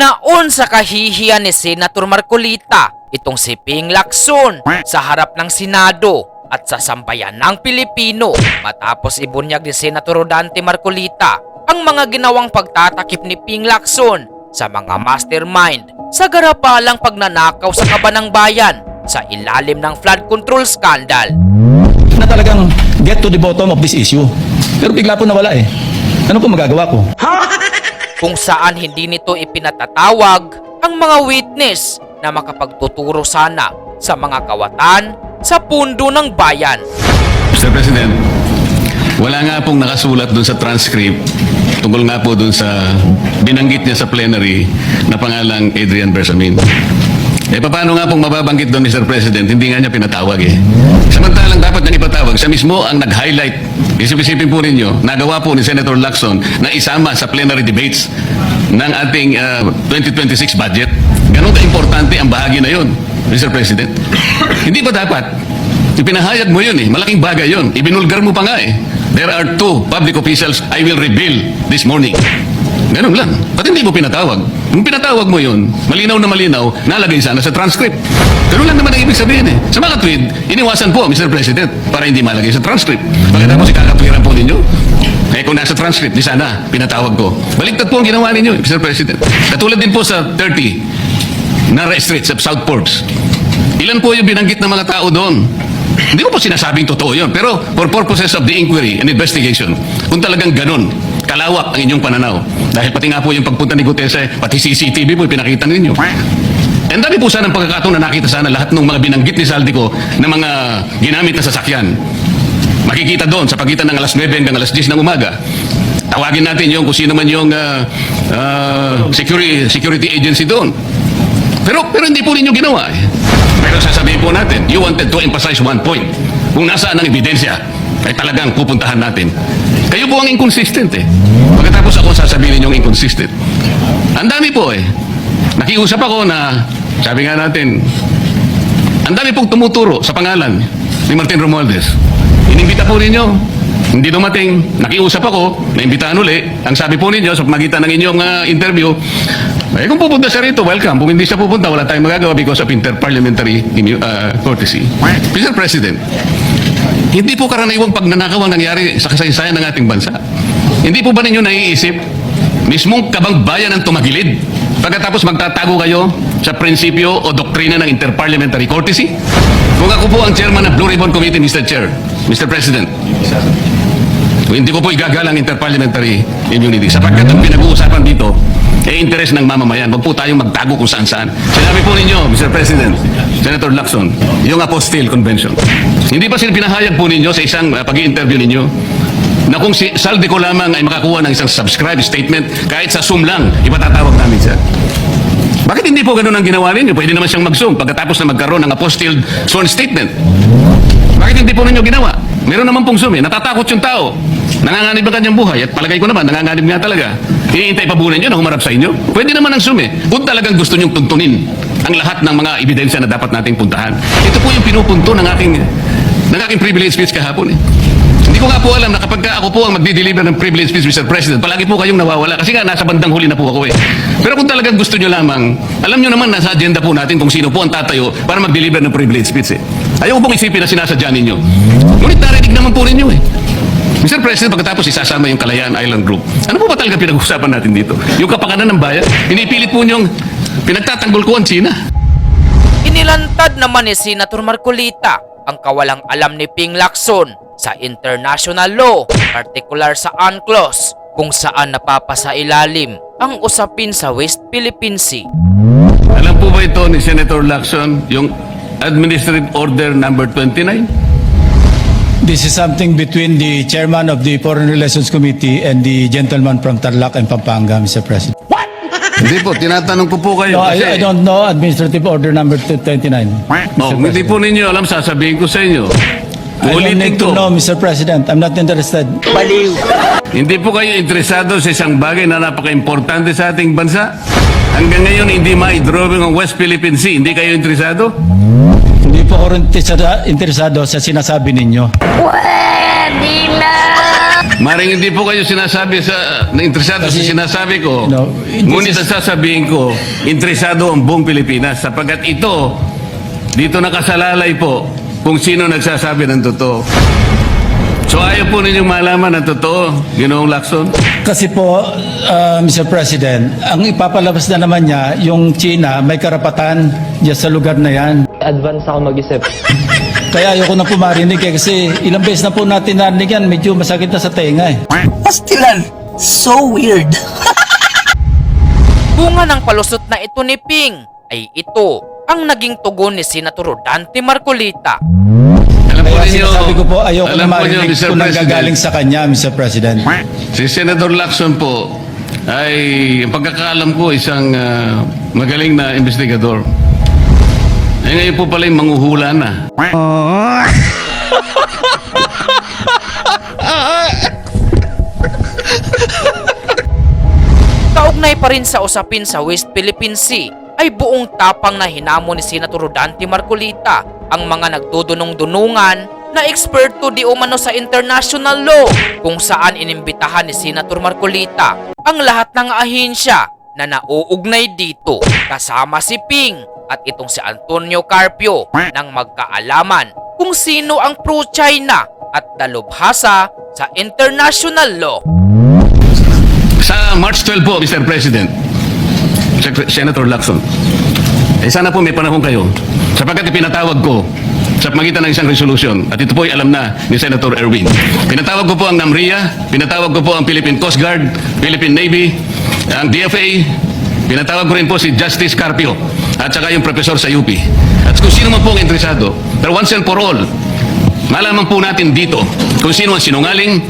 Ginaon sa kahihiyan ni Senator Marcolita itong si Ping Lacson sa harap ng Senado at sa sambayan ng Pilipino matapos ibunyag ni Senator Rodante Marcolita ang mga ginawang pagtatakip ni Ping Lacson sa mga mastermind sa garapalang pagnanakaw sa kabanang bayan sa ilalim ng flood control scandal. Na talagang get to the bottom of this issue. Pero bigla po nawala eh. Ano po magagawa ko? Kung saan hindi nito ipinatatawag ang mga witness na makapagtuturo sana sa mga kawatan sa pundo ng bayan. Mr. President, wala nga pong nakasulat dun sa transcript tungkol nga po dun sa binanggit niya sa plenary na pangalang Adrian Bersamin. Paano nga pong mababanggit doon, Mr. President? Hindi nga niya pinatawag eh. Samantalang dapat niya ipatawag, siya mismo ang nag-highlight. Isip-isipin po ninyo, nagawa po ni Senator Lacson na isama sa plenary debates ng ating 2026 budget. Ganon ka-importante ang bahagi na yon, Mr. President. Hindi ba dapat? Ipinahayag mo yun eh. Malaking bagay yun. Ibinulgar mo pa nga eh. There are 2 public officials I will reveal this morning. Ganun lang. Ba't hindi mo pinatawag? Kung pinatawag mo yun, malinaw na malinaw, nalagay sana sa transcript. Ganun lang naman ang ibig sabihin eh. Sa mga tweet, iniwasan po, Mr. President, para hindi malagay sa transcript. Pagkatapos ikakatwiran po ninyo, kung nasa transcript, di sana, pinatawag ko. Baliktad po ang ginawa ninyo, Mr. President. Katulad din po sa 30, Nara Street sa Southports. Ilan po yung binanggit ng mga tao doon? Hindi ko po sinasabing totoo yun, pero for purposes of the inquiry and investigation, kung talagang ganun, kalawak ang inyong pananaw. Dahil pati nga po yung pagpunta ni Gutierrez, pati CCTV po pinakita ninyo. And dami po sana ang pagkakataon na nakita sana lahat ng mga binanggit ni Saldico na mga ginamit na sasakyan. Makikita doon sa pagitan ng alas 9 hanggang alas 10 ng umaga. Tawagin natin yung kung sino man yung security agency doon. Pero hindi po ninyo ginawa eh. Pero sasabihin po natin, you wanted to emphasize one point. Kung nasaan ang ebidensya, ay talagang pupuntahan natin. Kayo po ang inconsistent eh. Pagkatapos ako sasabihin ninyong inconsistent. Ang dami po eh. Nakiusap ako na, sabi nga natin, ang dami pong tumuturo sa pangalan ni Martin Romualdez. Inimbita po ninyo, hindi dumating, nakiusap ako, naimbitahan uli. Ang sabi po ninyo sa pamagitan ng inyong interview, kung pupunta siya rito, welcome. Kung hindi siya pupunta, wala tayong magagawa because of interparliamentary courtesy. Mr. President, hindi po karaniwang pagnanakaw ang nangyari sa kasaysayan ng ating bansa. Hindi po ba ninyo naiisip, mismong kabang bayan ang tumagilid pagkatapos magtatago kayo sa prinsipyo o doktrina ng interparliamentary courtesy? Kung ako po ang chairman ng Blue Ribbon Committee, Mr. Chair, Mr. President, hindi ko po igagalang interparliamentary immunity sapagkat ang pinag-uusapan dito ay interes ng mamamayan. Huwag po tayong magtago kung saan-saan. Sinabi po ninyo, Mr. President, Senator Lacson, yung Apostille Convention. Hindi ba pinahayag po ninyo sa isang pag-i-interview ninyo na kung si Saldico lamang ay makakuha ng isang subscribe statement, kahit sa Zoom lang, ipatatawag namin siya? Bakit hindi po ganun ang ginawa ninyo? Pwede naman siyang mag-Zoom pagkatapos na magkaroon ng Apostille sworn statement. Bakit hindi po ninyo ginawa? Meron naman pong Zoom eh. Natatakot yung tao. Nanganganib ang kanyang buhay at palagay ko naman, nanganganib nga talaga. Hihintay pa bulan yun na humarap sa inyo? Pwede naman ang Zoom eh. Kung talagang gusto nyong tuntunin ang lahat ng mga ebidensya na dapat nating puntahan. Ito po yung pinupunto ng aking privilege speech kahapon eh. Hindi ko nga po alam na kapag ako po ang magdi-deliver ng privilege speech, Mr. President, palagi po kayong nawawala kasi nga nasa bandang huli na po ako eh. Pero kung talagang gusto nyo lamang, alam nyo naman nasa agenda po natin kung sino po ang tatayo para mag-deliver ng privilege speech eh. Ayaw ko pong isipin na sinasadya ninyo. Ngunit narinig naman po ninyo eh. Mr. President, pagkatapos isasama yung Kalayaan Island Group. Ano po ba talaga pinag-uusapan natin dito? Yung kapakanan ng bayan? Pinipilit po niyong pinagtatanggol ko ang China. Inilantad naman ni Senator Marcolita ang kawalang alam ni Ping Lacson sa international law, partikular sa UNCLOS, kung saan napapasailalim ang usapin sa West Philippine Sea. Alam po ba ito ni Senator Lacson, yung Administrative Order number 29? This is something between the chairman of the Foreign Relations Committee and the gentleman from Tarlac and Pampanga, Mr. President. Hindi po, tinatanong ko po kayo. No, kasi, I don't know Administrative Order number 229. hindi po ninyo alam, sasabihin ko sa inyo. I don't need to know, Mr. President. I'm not interested. Hindi po kayo interesado sa isang bagay na napaka-importante sa ating bansa? Hanggang ngayon, hindi ma-drawing ang West Philippine Sea. Hindi kayo interesado? Hindi po ako rin interesado sa sinasabi ninyo. Pwede na! Maring hindi po kayo sinasabi na interesado sa Kasi, sinasabi ko. no, Ngunit ang sasabihin ko, interesado ang buong Pilipinas sapagkat dito nakasalalay po kung sino nagsasabi ng totoo. So ayaw po ninyong malaman ang totoo, Ginoong Lacson? Kasi po, Mr. President, ang ipapalabas na naman niya, yung China may karapatan diyan sa lugar na yan. Advance ako mag-isip. Kaya ayoko na po marinig kasi ilang beses na po natin narinig yan, medyo masakit na sa tenga eh. Pastilan. So weird. Bunga ng palusot na ito ni Ping ay ito ang naging tugon ni Senator Dante Marcolita. Alam po Kaya ninyo, sinasabi ko po, ayoko alam na po ninyo, marinig Mr. kung President, nanggagaling sa kanya, Mr. President. si Senator Lacson po ay, ang pagkakaalam ko, isang magaling na investigador. Eh ngayon po pala yung manghuhula na. Kaugnay pa rin sa usapin sa West Philippine Sea ay buong tapang na hinamon ni Senator Dante Marcolita ang mga nagdudunong-dunungan na eksperto di umano sa international law kung saan inimbitahan ni Senator Marcolita ang lahat ng ahensya na nauugnay dito kasama si Ping at itong si Antonio Carpio nang magkaalaman kung sino ang pro-China at dalubhasa sa international law. Sa March 12 po, Mr. President, Senator Lacson, sana po may panahon kayo sapagkat ipinatawag ko sa pagitan ng isang resolution at ito po ay alam na ni Senator Erwin. Pinatawag ko po ang NAMRIA, pinatawag ko po ang Philippine Coast Guard, Philippine Navy, ang DFA, pinatawag ko rin po si Justice Carpio at saka yung professor sa UP. At kung sino man po ang interesado, pero once and for all, malaman po natin dito kung sino ang sinungaling,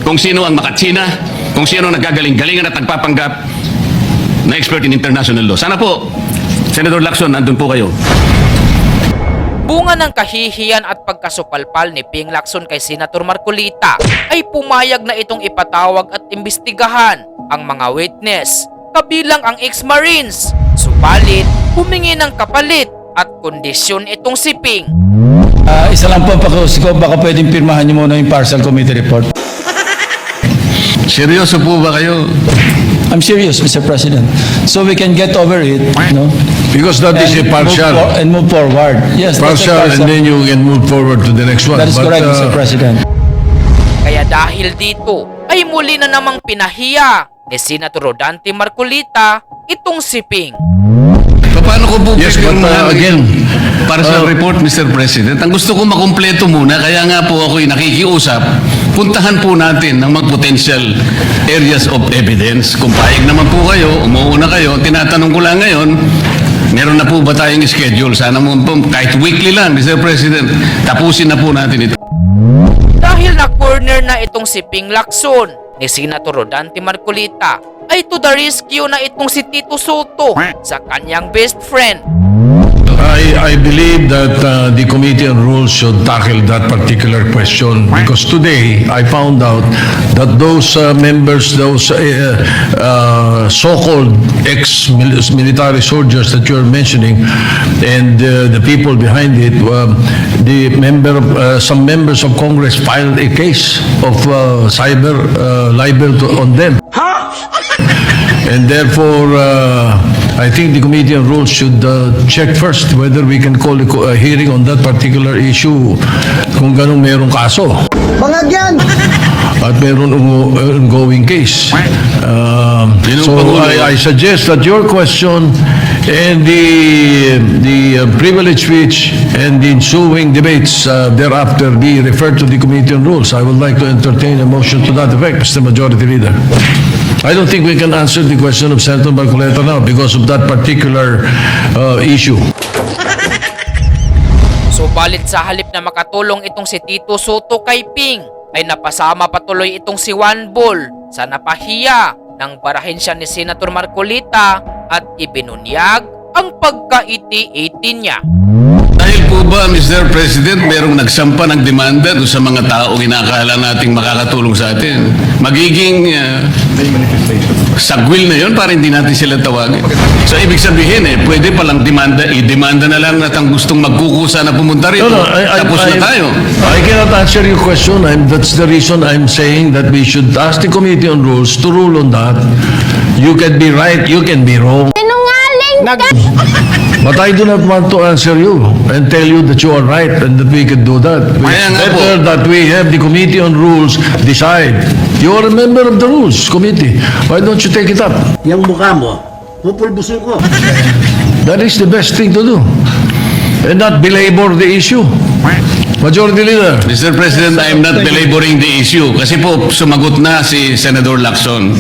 kung sino ang makatsina, kung sino ang nagagaling-galingan at nagpapanggap na expert in international law. Sana po, Senator Lacson, andun po kayo. Bunga ng kahihiyan at pagkasupalpal ni Ping Lacson kay Senator Marcolita ay pumayag na itong ipatawag at imbestigahan ang mga witness, kabilang ang ex-Marines. Subalit, humingi ng kapalit at kondisyon itong si Ping. Isa lang po ang pakiusap ko, baka pwedeng pirmahan niyo muna yung partial committee report. Seryoso po ba kayo? I'm serious, Mr. President. So we can get over it, no? Because that is a partial. And move forward. Yes, that's a Partial, and then you can move forward to the next one. That is correct, Mr. President. Kaya dahil dito ay muli na namang pinahiya ni Senator Dante Marcolita itong si Ping. Paano ko po Yes, but again, partial report, Mr. President? Ang gusto ko makumpleto muna, kaya nga po ako'y nakikiusap, puntahan po natin ang mga potential areas of evidence. Kung payag naman po kayo, umuuna kayo, tinatanong ko lang ngayon, meron na po ba tayong schedule? Sana mo po, kahit weekly lang, Mr. President, tapusin na po natin ito. Dahil na-corner na itong si Ping Lacson ni Senator Dante Marcolita, ay to the rescue na itong si Tito Soto sa kanyang best friend. I believe that the Committee on Rules should tackle that particular question because today I found out that those members, those so-called ex-military soldiers that you're mentioning and the people behind it, some members of Congress filed a case of cyber libel on them. And therefore, I think the Committee on Rules should check first whether we can call a hearing on that particular issue kung ganong merong kaso. Bangag yan! At meron ongoing case. So I suggest that your question and the privilege speech and the ensuing debates thereafter be referred to the Committee on Rules. I would like to entertain a motion to that effect, Mr. Majority Leader. I don't think we can answer the question of Senator Marcoleta now because of that particular issue. Subalit sa halip na makatulong itong si Tito Soto kay Ping, ay napasama patuloy itong si Juan Bol sa napahiya nang barahin siya ni Senator Marcolita at ibinunyag ang pagka-iti-iti niya. Dahil po ba, Mr. President, merong nagsampa ng demanda doon sa mga tao inakala nating makakatulong sa atin? Magiging sagwil na yon para hindi natin sila tawagin. So, ibig sabihin pwede palang i-demanda na lang natin gustong magkukusa na pumunta rito. Tapos na tayo. I cannot answer your question. That's the reason I'm saying that we should ask the Committee on Rules to rule on that. You can be right, you can be wrong. But I do not want to answer you and tell you that you are right and that we can do that. It's Kaya nga better po. that we have the Committee on Rules decide. You are a member of the Rules Committee. Why don't you take it up? Yung mukha mo, pupulbusin ko. That is the best thing to do. And not belabor the issue. Majority Leader. Mr. President, I'm not belaboring the issue kasi po sumagot na si Senator Lacson.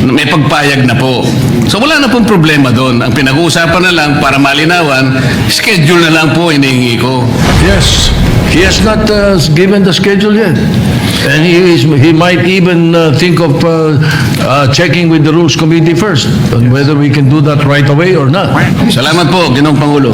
May pagpayag na po. So wala na pong problema doon. Ang pinag-uusapan na lang para malinawan, schedule na lang po hinihingi ko. Yes. He has not given the schedule yet. And he might even think of checking with the Rules Committee first on whether we can do that right away or not. Salamat po, Ginoong Pangulo.